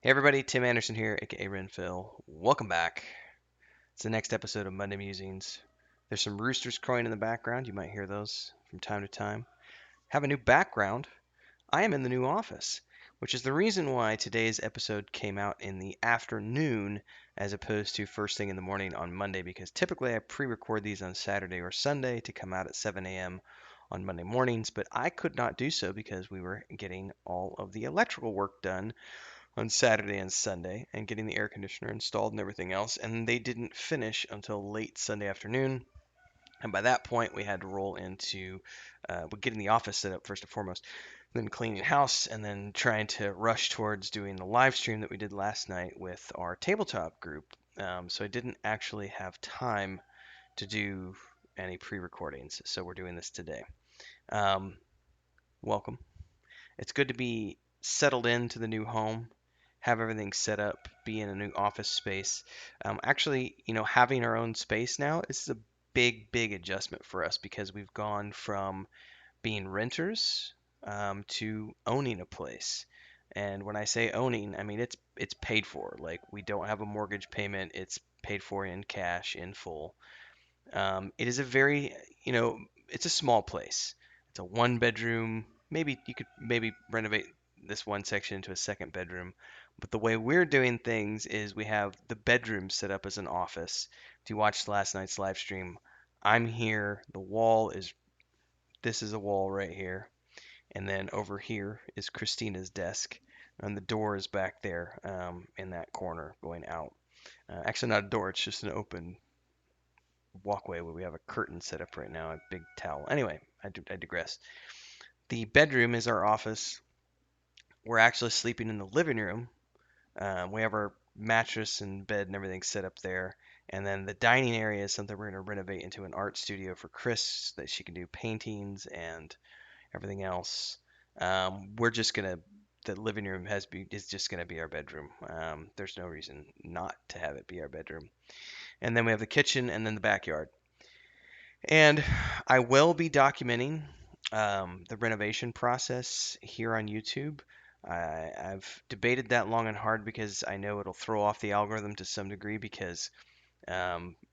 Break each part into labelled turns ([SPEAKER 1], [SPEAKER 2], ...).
[SPEAKER 1] Hey everybody, Tim Anderson here, aka Renphil. Welcome back. It's the next episode of Monday Musings. There's some roosters crowing in the background. You might hear those from time to time. Have a new background. I am in the new office, which is the reason why today's episode came out in the afternoon as opposed to first thing in the morning on Monday, because typically I pre-record these on Saturday or Sunday to come out at 7 a.m. on Monday mornings, but I could not do so because we were getting all of the electrical work done on Saturday and Sunday and getting the air conditioner installed and everything else. And they didn't finish until late Sunday afternoon. And by that point, we had to roll into getting the office set up first and foremost, then cleaning house, and then trying to rush towards doing the live stream that we did last night with our tabletop group. So I didn't actually have time to do any pre-recordings. So we're doing this today. Um, Welcome. It's good to be settled into the new home, have everything set up, be in a new office space. Actually, having our own space now is a big, big adjustment for us because we've gone from being renters to owning a place. And when I say owning, I mean it's paid for. Like we don't have a mortgage payment; it's paid for in cash, in full. It is a very, it's a small place. It's a one bedroom. Maybe you could maybe renovate this one section into a second bedroom. But the way we're doing things is we have the bedroom set up as an office. If you watched last night's live stream, I'm here. The wall is, this is a wall right here. And then over here is Christina's desk. And the door is back there in that corner going out. Actually, not a door, it's just an open walkway where we have a curtain set up right now, a big towel. Anyway, I digress. The bedroom is our office. We're actually sleeping in the living room. We have our mattress and bed and everything set up there. And then the dining area is something we're going to renovate into an art studio for Chris so that she can do paintings and everything else. We're just going to, the living room is just going to be our bedroom. There's no reason not to have it be our bedroom. And then we have the kitchen and then the backyard. And I will be documenting the renovation process here on YouTube. I've debated that long and hard because I know it'll throw off the algorithm to some degree because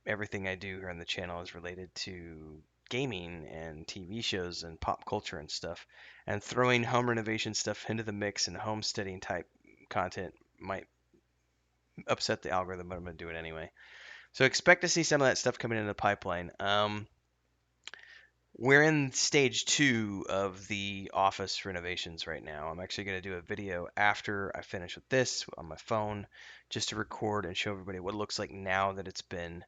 [SPEAKER 1] everything I do here on the channel is related to gaming and TV shows and pop culture and stuff. And throwing home renovation stuff into the mix and homesteading type content might upset the algorithm, but I'm going to do it anyway. So expect to see some of that stuff coming into the pipeline. We're in stage two of the office renovations right now. I'm actually going to do a video after I finish with this on my phone just to record and show everybody what it looks like now that it's been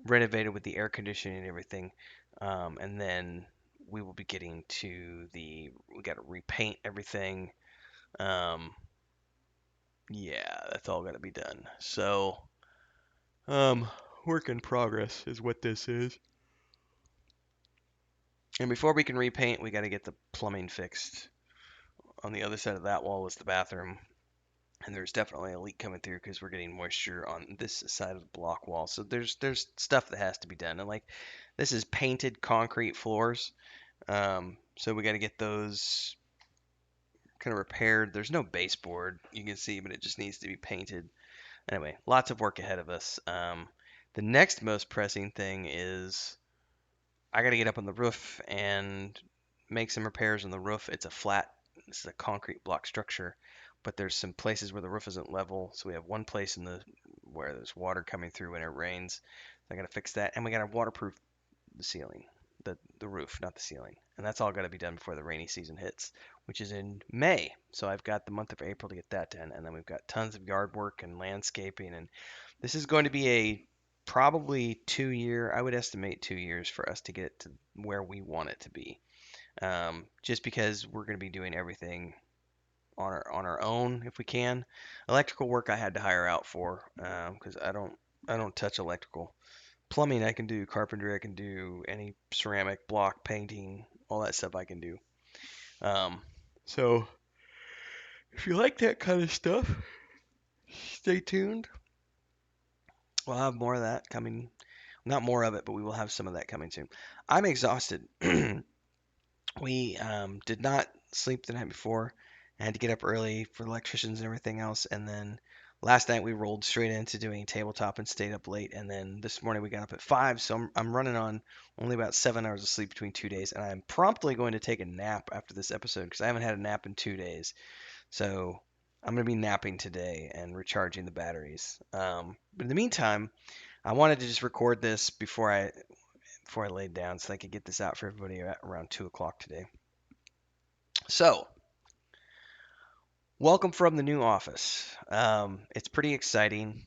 [SPEAKER 1] renovated with the air conditioning and everything. And then we will be getting to we got to repaint everything. Um, yeah, that's all got to be done. So, um, work in progress is what this is. And before we can repaint, we got to get the plumbing fixed. On the other side of that wall was the bathroom, and there's definitely a leak coming through because we're getting moisture on this side of the block wall. So there's stuff that has to be done, and like this is painted concrete floors, so we got to get those kind of repaired. There's no baseboard you can see, but it just needs to be painted. Anyway, lots of work ahead of us. The next most pressing thing is I got to get up on the roof and make some repairs on the roof. This is a concrete block structure, but there's some places where the roof isn't level. So we have one place where there's water coming through when it rains. So I got to fix that, and we got to waterproof the ceiling, the roof, not the ceiling, and that's all got to be done before the rainy season hits, which is in May. So I've got the month of April to get that done, and then we've got tons of yard work and landscaping, and this is going to be a probably 2 year. I would estimate 2 years for us to get it to where we want it to be. Just because we're going to be doing everything on our own if we can. Electrical work I had to hire out for because I don't touch electrical. Plumbing I can do, carpentry I can do, any ceramic block painting, all that stuff I can do. Um, so if you like that kind of stuff, stay tuned. We'll have more of that coming. Not more of it, but we will have some of that coming soon. I'm exhausted. We did not sleep the night before, I had to get up early for electricians and everything else. And then last night we rolled straight into doing tabletop and stayed up late. And then this morning we got up at 5. So I'm running on only about 7 hours of sleep between 2 days. And I'm promptly going to take a nap after this episode because I haven't had a nap in 2 days. So I'm going to be napping today and recharging the batteries. But in the meantime, I wanted to just record this before I laid down so I could get this out for everybody at around 2 o'clock today. So, welcome from the new office. It's pretty exciting.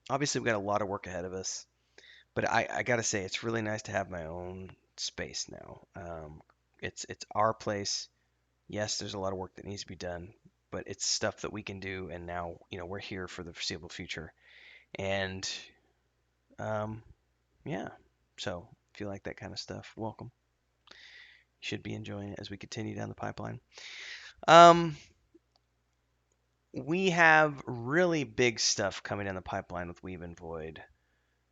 [SPEAKER 1] Obviously, we've got a lot of work ahead of us, but I gotta say, it's really nice to have my own space now. It's our place. Yes, there's a lot of work that needs to be done, but it's stuff that we can do, and now, we're here for the foreseeable future. And um, yeah, so if you like that kind of stuff, welcome. You should be enjoying it as we continue down the pipeline. Um, we have really big stuff coming down the pipeline with Weave and Void.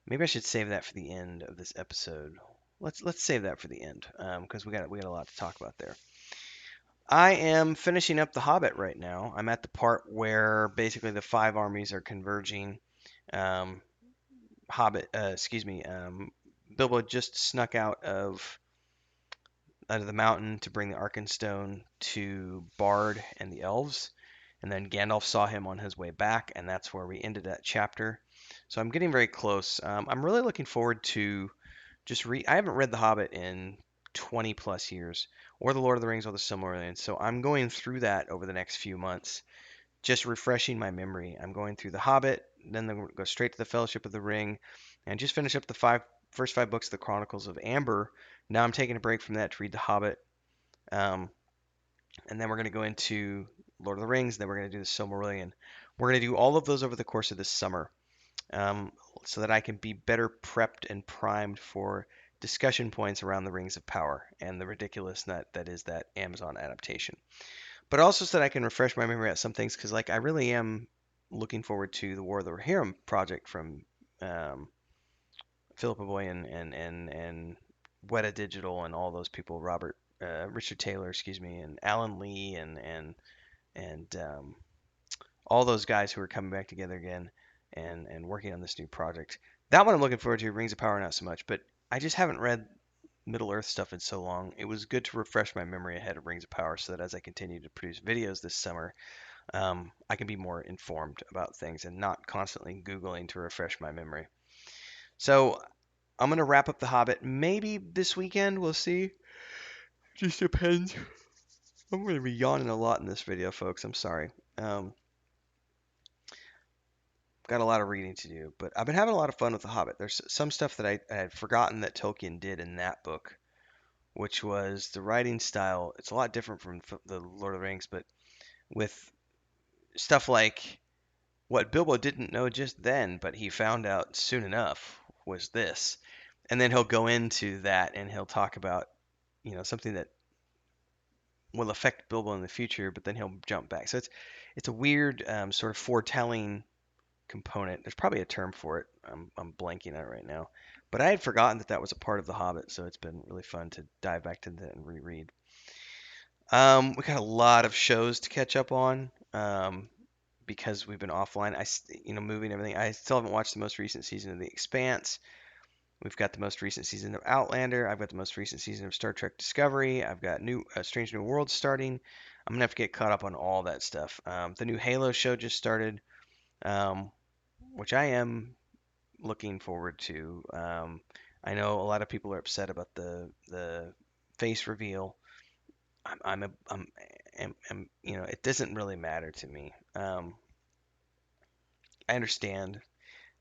[SPEAKER 1] Maybe I should save that for the end of this episode. Let's save that for the end because we got a lot to talk about there. I am finishing up The Hobbit right now. I'm at the part where basically the 5 armies are converging. Um, excuse me. Bilbo just snuck out of the mountain to bring the Arkenstone to Bard and the elves. And then Gandalf saw him on his way back, and that's where we ended that chapter. So I'm getting very close. I'm really looking forward to just read. I haven't read The Hobbit in 20 plus years, or The Lord of the Rings, or The Silmarillion. So I'm going through that over the next few months, just refreshing my memory. I'm going through The Hobbit, then go straight to the Fellowship of the Ring, and just finish up the first 5 books of the Chronicles of Amber. Now I'm taking a break from that to read The Hobbit, um, and then we're going to go into Lord of the Rings. Then we're going to do the Silmarillion. We're going to do all of those over the course of this summer, um, so that I can be better prepped and primed for discussion points around the Rings of Power and the ridiculous that is that Amazon adaptation. But also so that I can refresh my memory at some things because like I really am looking forward to the War of the Rohirrim project from um, Philip Boy and Weta Digital and all those people, Richard Taylor, excuse me, and Alan Lee and all those guys who are coming back together again and working on this new project. That one I'm looking forward to. Rings of Power, not so much, but I just haven't read Middle Earth stuff in so long. It was good to refresh my memory ahead of Rings of Power so that as I continue to produce videos this summer, I can be more informed about things and not constantly Googling to refresh my memory. So I'm going to wrap up The Hobbit maybe this weekend. We'll see. Just depends. I'm going to be yawning a lot in this video, folks. I'm sorry. Got a lot of reading to do, but I've been having a lot of fun with The Hobbit. There's some stuff that I had forgotten that Tolkien did in that book, which was the writing style. It's a lot different from the Lord of the Rings, but with stuff like what Bilbo didn't know just then, but he found out soon enough was this. And then he'll go into that and he'll talk about, something that will affect Bilbo in the future, but then he'll jump back. So it's a weird sort of foretelling component. There's probably a term for it. I'm blanking on it right now. But I had forgotten that was a part of The Hobbit, so it's been really fun to dive back to that and reread. We got a lot of shows to catch up on because we've been offline. Moving everything. I still haven't watched the most recent season of The Expanse. We've got the most recent season of Outlander. I've got the most recent season of Star Trek Discovery. I've got Strange New Worlds starting. I'm gonna have to get caught up on all that stuff. The new Halo show just started, um, which I am looking forward to. I know a lot of people are upset about the face reveal. It doesn't really matter to me. I understand.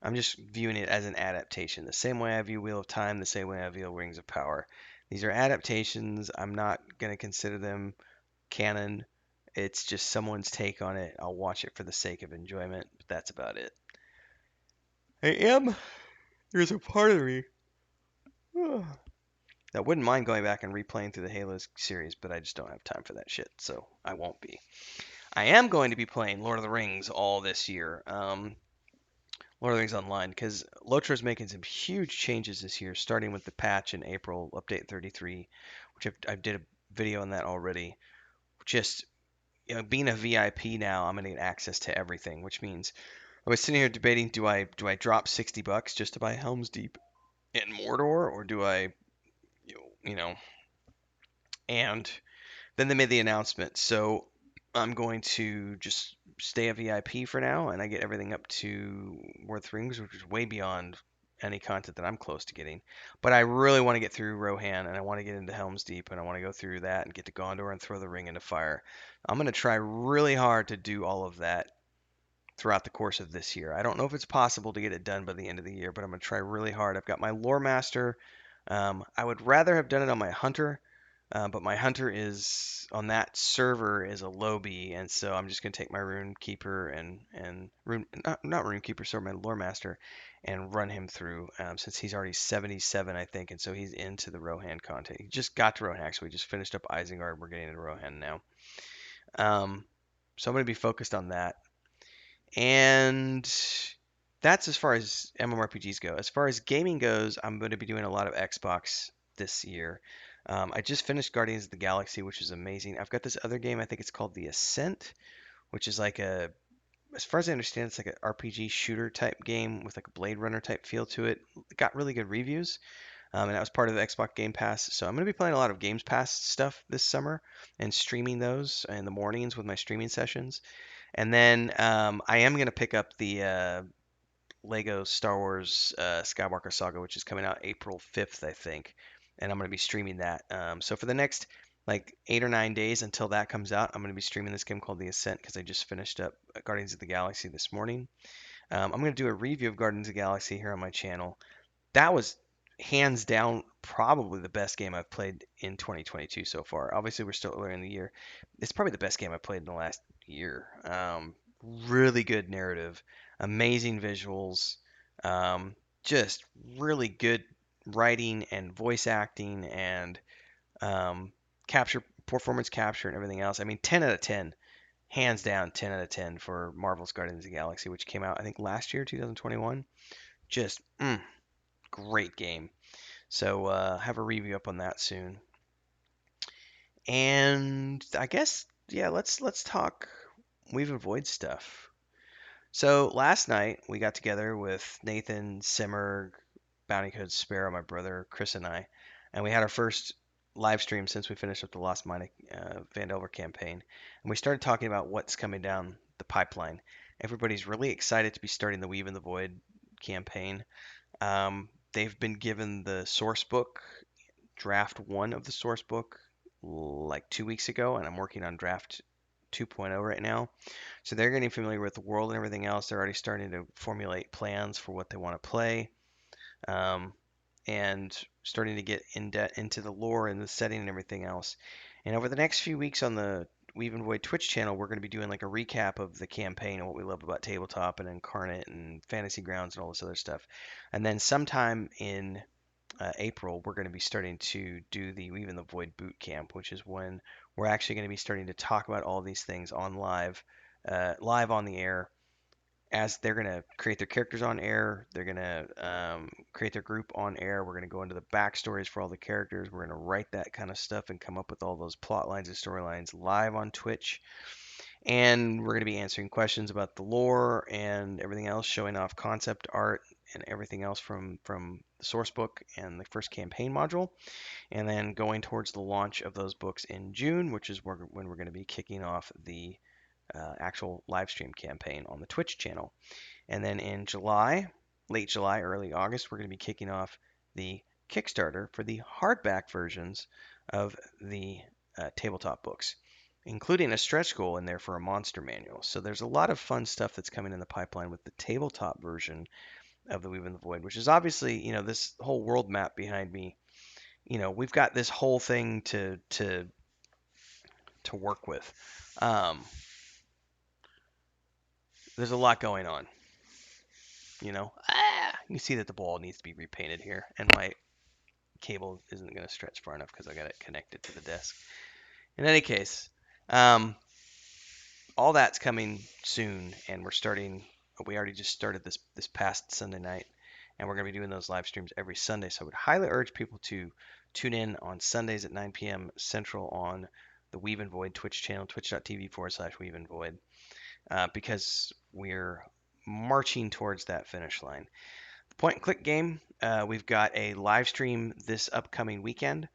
[SPEAKER 1] I'm just viewing it as an adaptation, the same way I view Wheel of Time, the same way I view Rings of Power. These are adaptations. I'm not gonna consider them canon. It's just someone's take on it. I'll watch it for the sake of enjoyment, but that's about it. I am. There's a part of me that wouldn't mind going back and replaying through the Halo series, but I just don't have time for that shit, so I won't be. I am going to be playing Lord of the Rings all this year. Lord of the Rings Online, because Lotra's making some huge changes this year, starting with the patch in April, update 33, which I did a video on that already. Just being a VIP now, I'm gonna get access to everything, which means I was sitting here debating, do I drop $60 just to buy Helm's Deep and Mordor, or do I, you know, and then they made the announcement. So I'm going to just stay a VIP for now, and I get everything up to Worth Rings, which is way beyond any content that I'm close to getting. But I really want to get through Rohan, and I want to get into Helm's Deep, and I want to go through that and get to Gondor and throw the ring into fire. I'm going to try really hard to do all of that throughout the course of this year. I don't know if it's possible to get it done by the end of the year, but I'm going to try really hard. I've got my Lore Master. I would rather have done it on my Hunter, but my Hunter is on that server is a lowbie, and so I'm just going to take my Rune Keeper and Rune not Rune Keeper, sorry, my Lore Master, and run him through since he's already 77, I think, and so he's into the Rohan content. He just got to Rohan actually. We just finished up Isengard. We're getting into Rohan now. Um, so I'm going to be focused on that. And that's as far as MMORPGs go. As far as gaming goes, I'm going to be doing a lot of Xbox this year. I just finished Guardians of the Galaxy, which is amazing. I've got this other game, I think it's called The Ascent, which is like as far as I understand, it's like an RPG shooter type game with like a Blade Runner type feel to it. It got really good reviews, and that was part of the Xbox Game Pass. So I'm going to be playing a lot of Games Pass stuff this summer and streaming those in the mornings with my streaming sessions. And then I am going to pick up the Lego Star Wars Skywalker Saga, which is coming out April 5th, I think. And I'm going to be streaming that. So for the next like 8 or 9 days until that comes out, I'm going to be streaming this game called The Ascent because I just finished up Guardians of the Galaxy this morning. I'm going to do a review of Guardians of the Galaxy here on my channel. That was hands down probably the best game I've played in 2022 so far. Obviously, we're still early in the year. It's probably the best game I've played in the last year. Really good narrative, amazing visuals, um, just really good writing and voice acting and um, capture performance capture and everything else. I mean, 10 out of 10, hands down, 10 out of 10 for Marvel's Guardians of the Galaxy, which came out I think last year, 2021. Just great game. So have a review up on that soon. And I guess yeah, let's talk Weave and Void stuff. So last night we got together with Nathan, Simmer, Bounty Code Sparrow, my brother, Chris, and I, and we had our first live stream since we finished up the Lost Mine Vandelver campaign, and we started talking about what's coming down the pipeline. Everybody's really excited to be starting the Weave and the Void campaign. They've been given the source book, draft one of the source book, like 2 weeks ago, and I'm working on draft 2.0 right now. So they're getting familiar with the world and everything else. They're already starting to formulate plans for what they want to play, um, and starting to get into the lore and the setting and everything else. And over the next few weeks on the Weave and Void Twitch channel, we're going to be doing like a recap of the campaign and what we love about tabletop and Incarnate and Fantasy Grounds and all this other stuff. And then sometime in April, we're going to be starting to do the Weave in the Void boot camp, which is when we're actually going to be starting to talk about all these things on live on the air. As they're going to create their characters on air, they're going to create their group on air. We're going to go into the backstories for all the characters. We're going to write that kind of stuff and come up with all those plot lines and storylines live on Twitch. And we're going to be answering questions about the lore and everything else, showing off concept art and everything else from the source book and the first campaign module, and then going towards the launch of those books in June, which is when we're going to be kicking off the actual live stream campaign on the Twitch channel. And then in July, late July, early August, we're going to be kicking off the Kickstarter for the hardback versions of the tabletop books, including a stretch goal in there for a monster manual. So there's a lot of fun stuff that's coming in the pipeline with the tabletop version of the Weave in the Void, which is obviously, this whole world map behind me. We've got this whole thing to work with. Um, there's a lot going on. You see that the ball needs to be repainted here, and my cable isn't going to stretch far enough because I got it connected to the desk. In any case, um, all that's coming soon, and we're starting. We already just started this past Sunday night, and we're going to be doing those live streams every Sunday. So I would highly urge people to tune in on Sundays at 9 p.m. Central on the Weave and Void Twitch channel, twitch.tv/Weave and Void, because we're marching towards that finish line. The point and click game, we've got a live stream this upcoming weekend,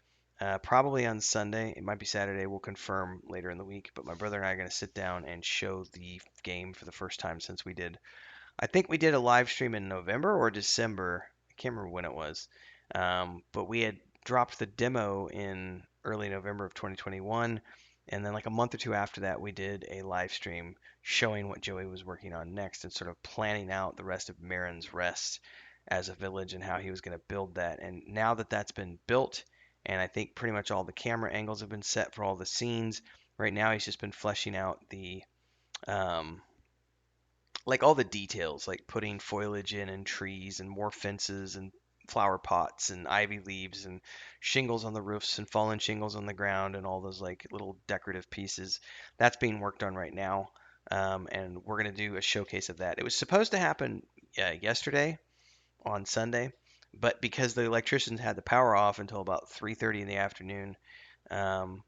[SPEAKER 1] probably on Sunday. It might be Saturday. We'll confirm later in the week. But my brother and I are going to sit down and show the game for the first time since we did. I think we did a live stream in November or December. I can't remember when it was. But we had dropped the demo in early November of 2021. And then, like a month or two after that, we did a live stream showing what Joey was working on next and sort of planning out the rest of Marin's Rest as a village and how he was going to build that. And now that that's been built, and I think pretty much all the camera angles have been set for all the scenes, right now he's just been fleshing out the um, like all the details, like putting foliage in and trees and more fences and flower pots and ivy leaves and shingles on the roofs and fallen shingles on the ground and all those like little decorative pieces. That's being worked on right now. And we're going to do a showcase of that. It was supposed to happen yesterday on Sunday, but because the electricians had the power off until about 3:30 in the afternoon, um,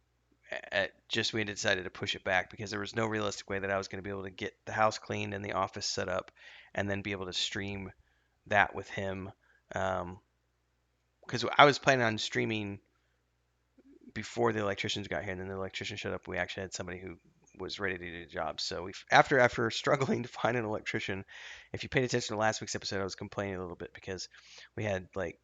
[SPEAKER 1] just we decided to push it back because there was no realistic way that I was going to be able to get the house cleaned and the office set up and then be able to stream that with him. Because I was planning on streaming before the electricians got here, and then the electrician showed up. We actually had somebody who was ready to do the job. So we, after struggling to find an electrician, if you paid attention to last week's episode, I was complaining a little bit because we had like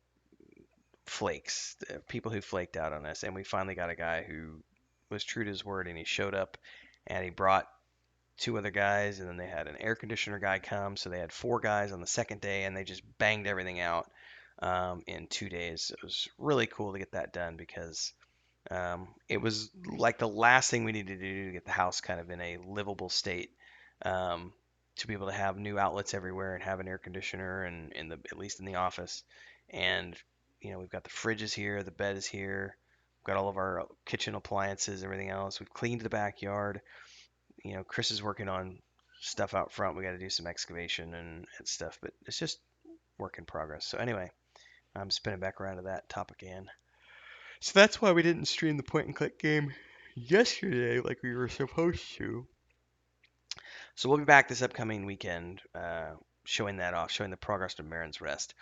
[SPEAKER 1] flakes, people who flaked out on us, and we finally got a guy who was true to his word, and he showed up, and he brought two other guys, and then they had an air conditioner guy come, so they had four guys on the second day, and they just banged everything out in 2 days. It was really cool to get that done because it was like the last thing we needed to do to get the house kind of in a livable state. Um, to be able to have new outlets everywhere and have an air conditioner and in the at least in the office. And we've got the fridges here, the bed is here, we've got all of our kitchen appliances, everything else. We've cleaned the backyard. Chris is working on stuff out front. We got to do some excavation and stuff, but it's just work in progress. So anyway, I'm spinning back around to that topic again. So that's why we didn't stream the point and click game yesterday like we were supposed to. So we'll be back this upcoming weekend, showing that off, showing the progress of Marin's Rest.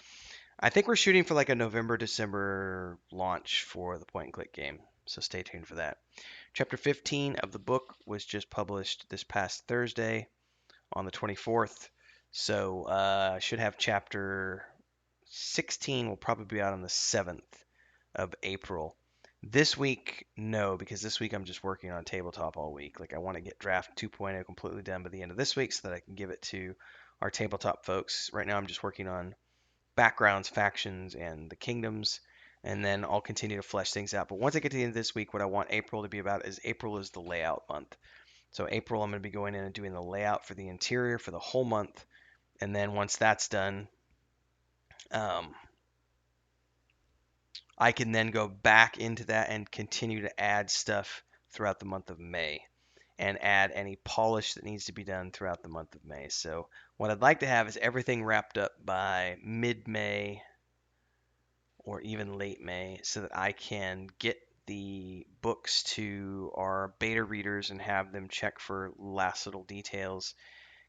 [SPEAKER 1] I think we're shooting for like a November, December launch for the point and click game. So stay tuned for that. Chapter 15 of the book was just published this past Thursday on the 24th. So I should have chapter 16 will probably be out on the 7th of April. This week, no, because this week I'm just working on tabletop all week. Like I want to get draft 2.0 completely done by the end of this week so that I can give it to our tabletop folks. Right now I'm just working on backgrounds, factions, and the kingdoms, and then I'll continue to flesh things out. But once I get to the end of this week, what I want April to be about is April is the layout month. So April, I'm going to be going in and doing the layout for the interior for the whole month, and then once that's done, um, I can then go back into that and continue to add stuff throughout the month of May and add any polish that needs to be done throughout the month of May. So what I'd like to have is everything wrapped up by mid-May or even late May so that I can get the books to our beta readers and have them check for last little details,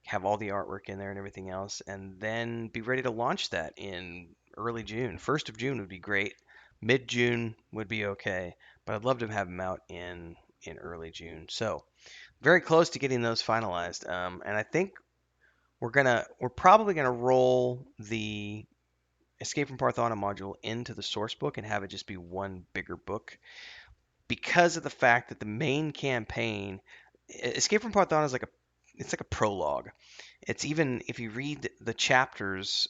[SPEAKER 1] have all the artwork in there and everything else, and then be ready to launch that in early June. 1st of June would be great. Mid-June would be okay, but I'd love to have them out in early June. So very close to getting those finalized. And I think we're probably gonna roll the Escape from Parthana module into the source book and have it just be one bigger book because of the fact that the main campaign, Escape from Parthana is it's like a prologue. It's even if you read the chapters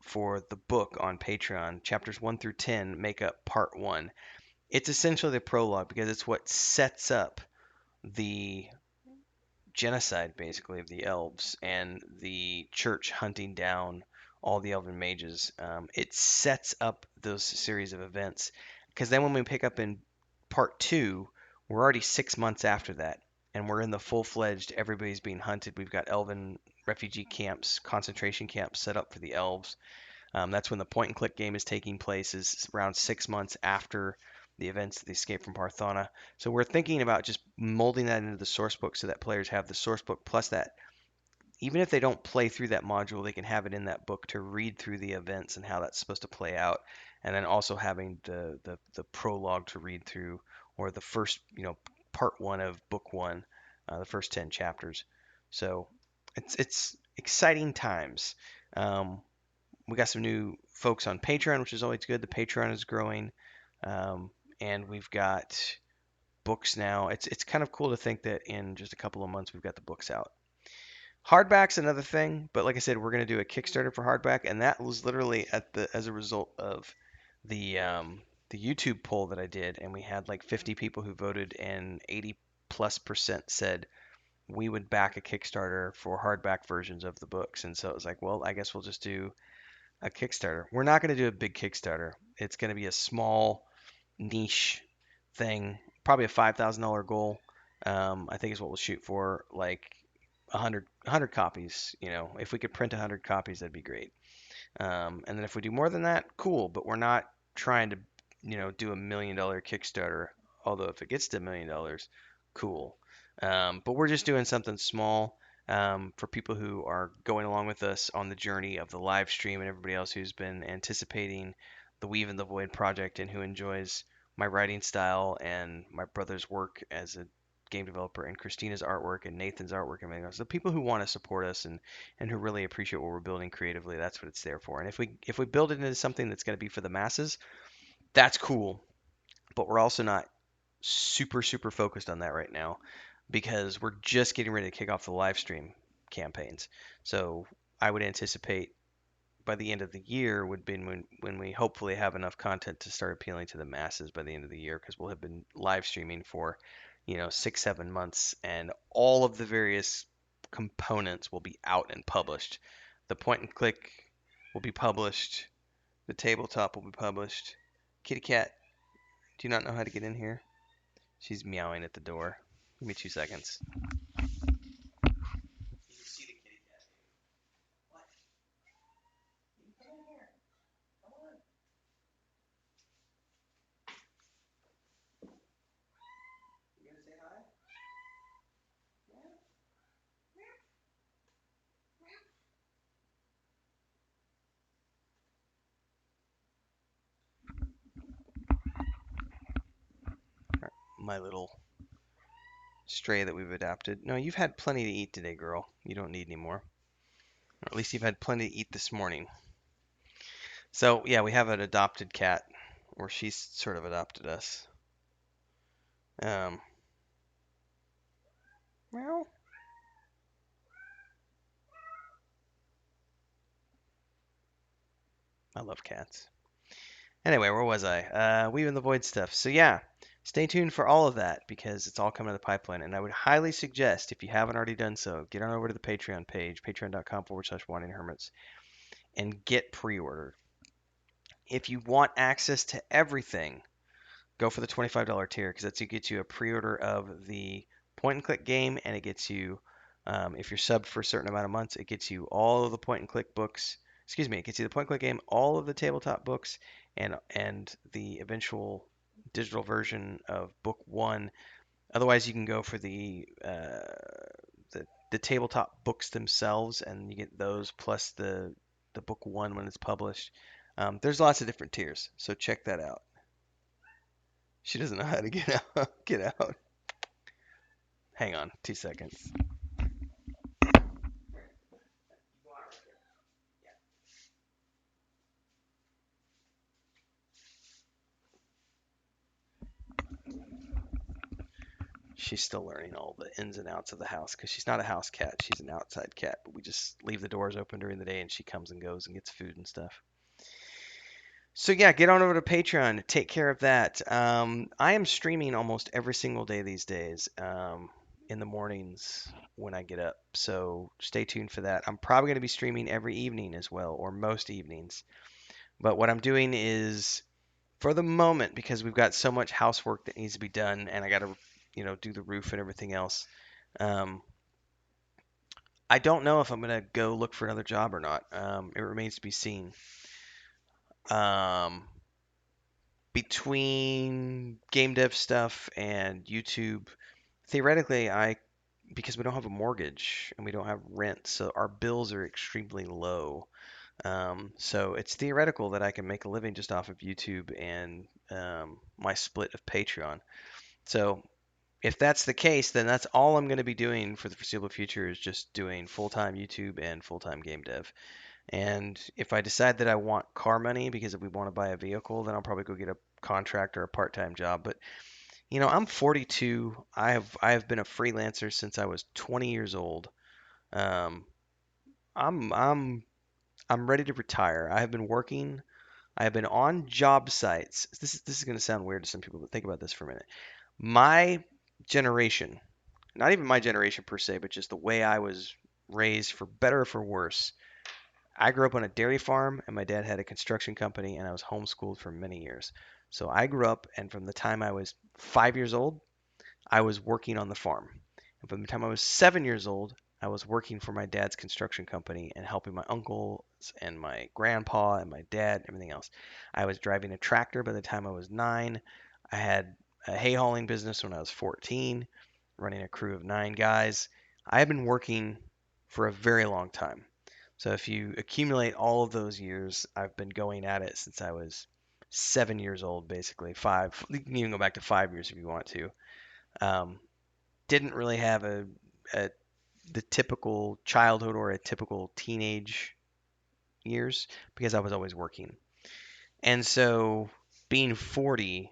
[SPEAKER 1] for the book on Patreon, chapters 1 through 10 make up part 1. It's essentially the prologue because it's what sets up the genocide basically of the elves and the church hunting down all the elven mages. It sets up those series of events because then when we pick up in part 2, we're already 6 months after that, and we're in the full-fledged everybody's being hunted. We've got elven refugee camps, concentration camps set up for the elves. That's when the point and click game is taking place, is around 6 months after the events, the Escape from Parthana. So we're thinking about just molding that into the source book so that players have the source book plus that even if they don't play through that module, they can have it in that book to read through the events and how that's supposed to play out, and then also having the prologue to read through, or the first, part one of book one, the first 10 chapters. So it's exciting times. Um, we got some new folks on Patreon, which is always good. The Patreon is growing, um, and we've got books now. It's kind of cool to think that in just a couple of months we've got the books out. Hardback's another thing, but like I said, we're gonna do a Kickstarter for hardback, and that was literally as a result of the YouTube poll that I did, and we had like 50 people who voted, and 80+% said we would back a Kickstarter for hardback versions of the books, and so it was like, well, I guess we'll just do a Kickstarter. We're not gonna do a big Kickstarter. It's gonna be a small niche thing, probably a $5,000 goal. I think is what we'll shoot for, like 100 copies. If we could print 100 copies, that'd be great. And then if we do more than that, cool. But we're not trying to, do $1 million Kickstarter. Although if it gets to $1 million, cool. But we're just doing something small for people who are going along with us on the journey of the live stream, and everybody else who's been anticipating the Weave in the Void project and who enjoys my writing style and my brother's work as a game developer and Christina's artwork and Nathan's artwork and everything else. The people who want to support us and who really appreciate what we're building creatively, that's what it's there for. And if we build it into something that's going to be for the masses, that's cool. But we're also not super super focused on that right now because we're just getting ready to kick off the live stream campaigns. So I would anticipate by the end of the year would be when we hopefully have enough content to start appealing to the masses by the end of the year, because we'll have been live streaming for 6 7 months, and all of the various components will be out and published. The point and click will be published. The tabletop will be published. Kitty cat, do you not know how to get in here? She's meowing at the door. Give me 2 seconds. My little stray that we've adopted. No, you've had plenty to eat today, girl. You don't need any more. Or at least you've had plenty to eat this morning. So, yeah, we have an adopted cat, or she's sort of adopted us. Um, well, I love cats. Anyway, where was I? Weaving the Void stuff. So, yeah, stay tuned for all of that because it's all coming to the pipeline. And I would highly suggest, if you haven't already done so, get on over to the Patreon page, patreon.com/wandering hermits, and get pre ordered. If you want access to everything, go for the $25 tier because that gets you a pre-order of the point and click game, and it gets you, if you're subbed for a certain amount of months, it gets you all of the point and click books. Excuse me, it gets you the point and click game, all of the tabletop books, and the eventual digital version of book one. Otherwise, you can go for the tabletop books themselves, and you get those plus the book one when it's published. There's lots of different tiers, so check that out. She doesn't know how to get out. Get out. Hang on, 2 seconds. She's still learning all the ins and outs of the house because she's not a house cat. She's an outside cat. But we just leave the doors open during the day and she comes and goes and gets food and stuff. So yeah, get on over to Patreon. Take care of that. I am streaming almost every single day these days, in the mornings when I get up. So stay tuned for that. I'm probably going to be streaming every evening as well, or most evenings. But what I'm doing is, for the moment, because we've got so much housework that needs to be done, and I got to, do the roof and everything else. Um, I don't know if I'm gonna go look for another job or not. It remains to be seen. Um, between game dev stuff and YouTube, theoretically, because we don't have a mortgage and we don't have rent, so our bills are extremely low. So it's theoretical that I can make a living just off of YouTube and my split of Patreon. So if that's the case, then that's all I'm going to be doing for the foreseeable future is just doing full-time YouTube and full-time game dev. And if I decide that I want car money because if we want to buy a vehicle, then I'll probably go get a contract or a part-time job. But I'm 42. I have been a freelancer since I was 20 years old. Um, I'm I'm I'm ready to retire. I have been working. I have been on job sites. This is going to sound weird to some people, but think about this for a minute. My generation, not even my generation per se, but just the way I was raised, for better or for worse. I grew up on a dairy farm, and my dad had a construction company, and I was homeschooled for many years. So I grew up, and from the time I was 5 years old, I was working on the farm. And from the time I was 7 years old, I was working for my dad's construction company and helping my uncles and my grandpa and my dad, and everything else. I was driving a tractor by the time I was 9. I had a hay hauling business when I was 14, running a crew of 9 guys. I have been working for a very long time. So if you accumulate all of those years, I've been going at it since I was 7 years old, basically. Five, you can even go back to 5 years if you want to. Um, didn't really have a the typical childhood or a typical teenage years because I was always working. And so being 40,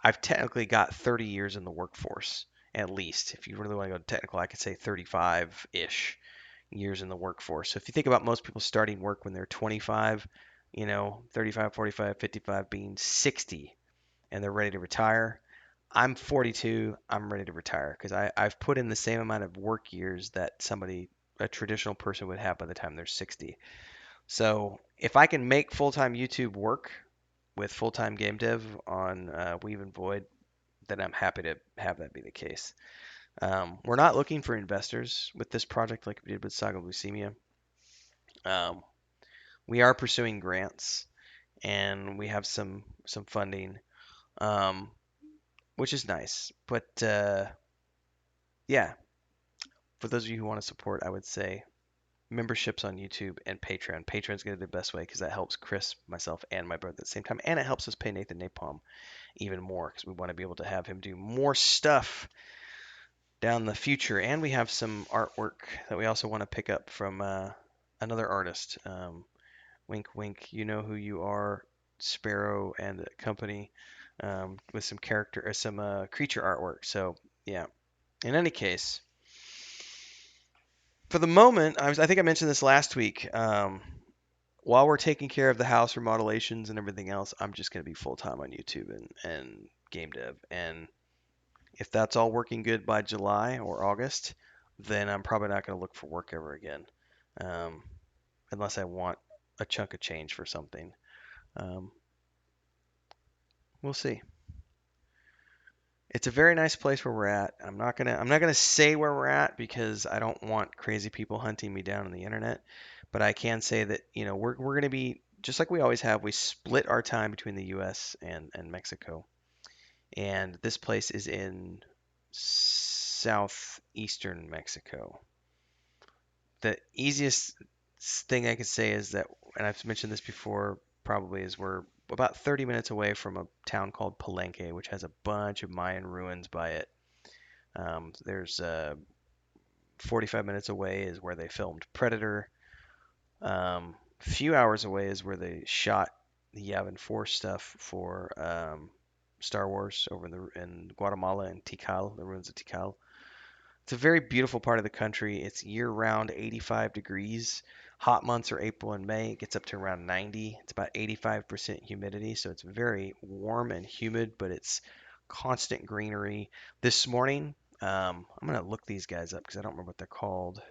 [SPEAKER 1] I've technically got 30 years in the workforce at least. If you really want to go technical, I could say 35-ish years in the workforce. So if you think about most people starting work when they're 25, 35, 45, 55 being 60 and they're ready to retire. I'm 42. I'm ready to retire because I've put in the same amount of work years that a traditional person would have by the time they're 60. So if I can make full-time YouTube work with full-time game dev on Weave and Void, then I'm happy to have that be the case. We're not looking for investors with this project like we did with Saga Leucemia. Um, we are pursuing grants and we have some funding, um, which is nice. But yeah, for those of you who want to support, I would say memberships on YouTube and Patreon. Patreon's going to be the best way because that helps Chris, myself, and my brother at the same time, and it helps us pay Nathan Napalm even more because we want to be able to have him do more stuff down the future. And we have some artwork that we also want to pick up from another artist. Wink, wink. You know who you are, Sparrow and company, with some character or some creature artwork. So yeah. In any case, for the moment, I think I mentioned this last week. While we're taking care of the house remodelations and everything else, I'm just going to be full time on YouTube and game dev. And if that's all working good by July or August, then I'm probably not going to look for work ever again, um, unless I want a chunk of change for something. Um, we'll see. It's a very nice place where we're at. I'm not gonna say where we're at because I don't want crazy people hunting me down on the internet. But I can say that, we're gonna be just like we always have. We split our time between the U.S. and Mexico, and this place is in southeastern Mexico. The easiest thing I could say is that, and I've mentioned this before, probably is we're about 30 minutes away from a town called Palenque, which has a bunch of Mayan ruins by it. There's 45 minutes away is where they filmed Predator. Few hours away is where they shot the Yavin 4 stuff for Star Wars over in Guatemala and Tikal, the ruins of Tikal. It's a very beautiful part of the country. It's year-round 85 degrees. Hot months are April and May. It gets up to around 90. It's about 85% humidity, so it's very warm and humid, but it's constant greenery. This morning, I'm gonna look these guys up because I don't remember what they're called.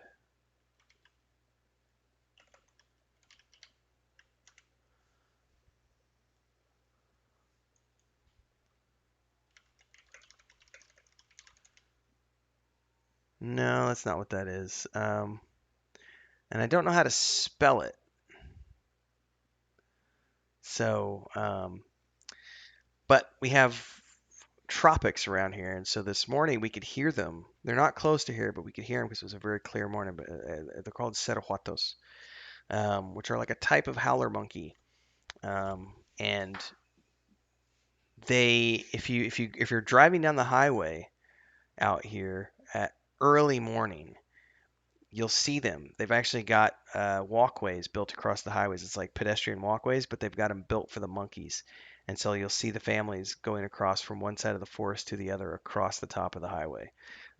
[SPEAKER 1] No, that's not what that is. And I don't know how to spell it. So, But we have tropics around here, and so this morning we could hear them. They're not close to here, but we could hear them because it was a very clear morning. But they're called cerohuatos, which are like a type of howler monkey. And if you're driving down the highway out here at early morning, you'll see them. They've actually got walkways built across the highways. It's like pedestrian walkways, but they've got them built for the monkeys. And so you'll see the families going across from one side of the forest to the other across the top of the highway.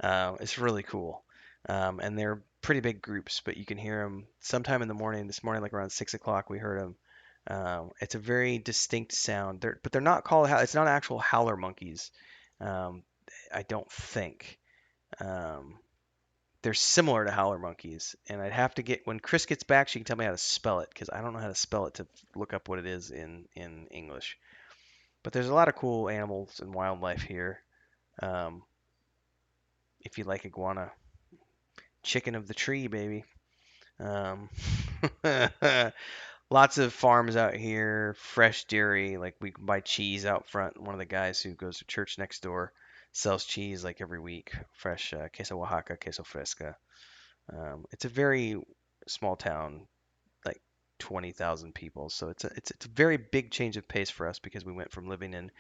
[SPEAKER 1] It's really cool. And they're pretty big groups, but you can hear them sometime in the morning. This morning, like around 6 o'clock, we heard them. It's a very distinct sound. But they're not called, it's not actual howler monkeys. Um, I don't think. Um, they're similar to howler monkeys, and I'd have to get when Chris gets back, she can tell me how to spell it because I don't know how to spell it to look up what it is in English. But there's a lot of cool animals and wildlife here. Um, if you like iguana, chicken of the tree, baby. Um, lots of farms out here, fresh dairy. Like we can buy cheese out front. One of the guys who goes to church next door sells cheese like every week. Fresh queso Oaxaca, queso fresca. It's a very small town, like 20,000 people. So it's a very big change of pace for us because we went from living in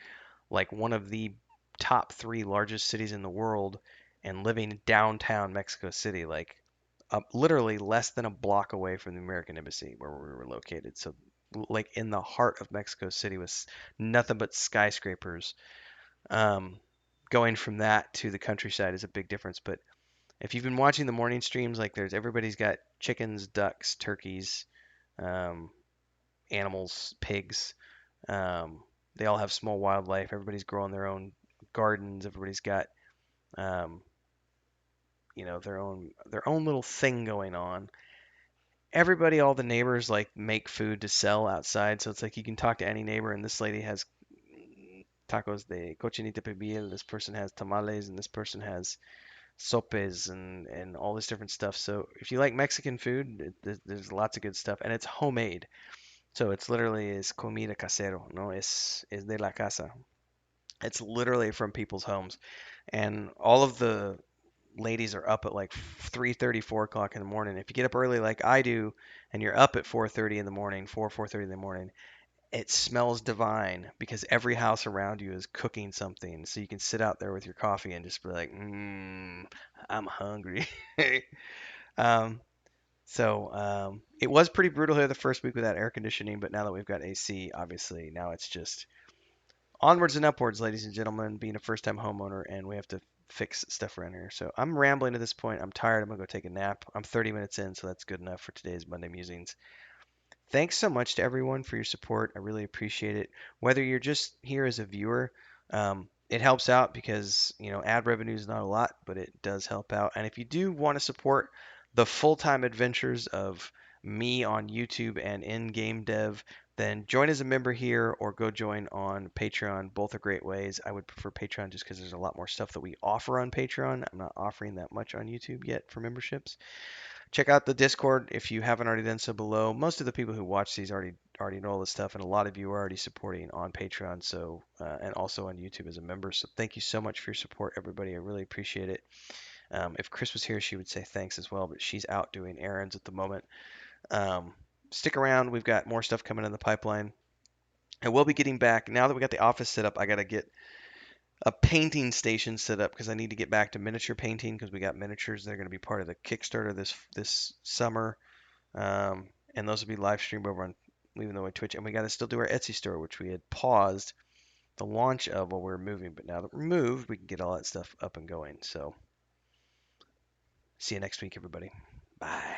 [SPEAKER 1] like one of the top three largest cities in the world and living downtown Mexico City, like literally less than a block away from the American Embassy where we were located. So like in the heart of Mexico City with nothing but skyscrapers. Um, Going from that to the countryside is a big difference, but if you've been watching the morning streams, like everybody's got chickens, ducks, turkeys, um, animals, pigs. Um, they all have small wildlife. Everybody's growing their own gardens. Everybody's got um, their own little thing going on. Everybody, all the neighbors like make food to sell outside, so it's like you can talk to any neighbor. And this lady has tacos de cochinita pibil. This person has tamales, and this person has sopes and all this different stuff. So if you like Mexican food, there's lots of good stuff, and it's homemade. So it's literally is comida casero, no es de la casa. It's literally from people's homes, and all of the ladies are up at like 3:30, 4 o'clock in the morning. If you get up early like I do, and you're up at 4:30 in the morning, 4:30 in the morning, it smells divine because every house around you is cooking something. So you can sit out there with your coffee and just be like, I'm hungry. um, it was pretty brutal here the first week without air conditioning, but now that we've got AC, obviously now it's just onwards and upwards, ladies and gentlemen, being a first-time homeowner, and we have to fix stuff around here. So I'm rambling at this point. I'm tired. I'm gonna go take a nap. I'm 30 minutes in, so that's good enough for today's Monday Musings. Thanks so much to everyone for your support. I really appreciate it. Whether you're just here as a viewer, it helps out because, ad revenue is not a lot, but it does help out. And if you do want to support the full-time adventures of me on YouTube and in-game dev, then join as a member here or go join on Patreon. Both are great ways. I would prefer Patreon just because there's a lot more stuff that we offer on Patreon. I'm not offering that much on YouTube yet for memberships. Check out the Discord if you haven't already done so below. Most of the people who watch these already know all this stuff, and a lot of you are already supporting on Patreon, so and also on YouTube as a member. So thank you so much for your support, everybody. I really appreciate it. If Chris was here, she would say thanks as well, but she's out doing errands at the moment. Um, Stick around. We've got more stuff coming in the pipeline. I will be getting back now that we got the office set up. I got to get a painting station set up because I need to get back to miniature painting because we got miniatures that are going to be part of the Kickstarter this summer, and those will be live streamed over on Leaving the Way Twitch. And we got to still do our Etsy store, which we had paused the launch of while we were moving, but now that we're moved, we can get all that stuff up and going. So see you next week, everybody. Bye.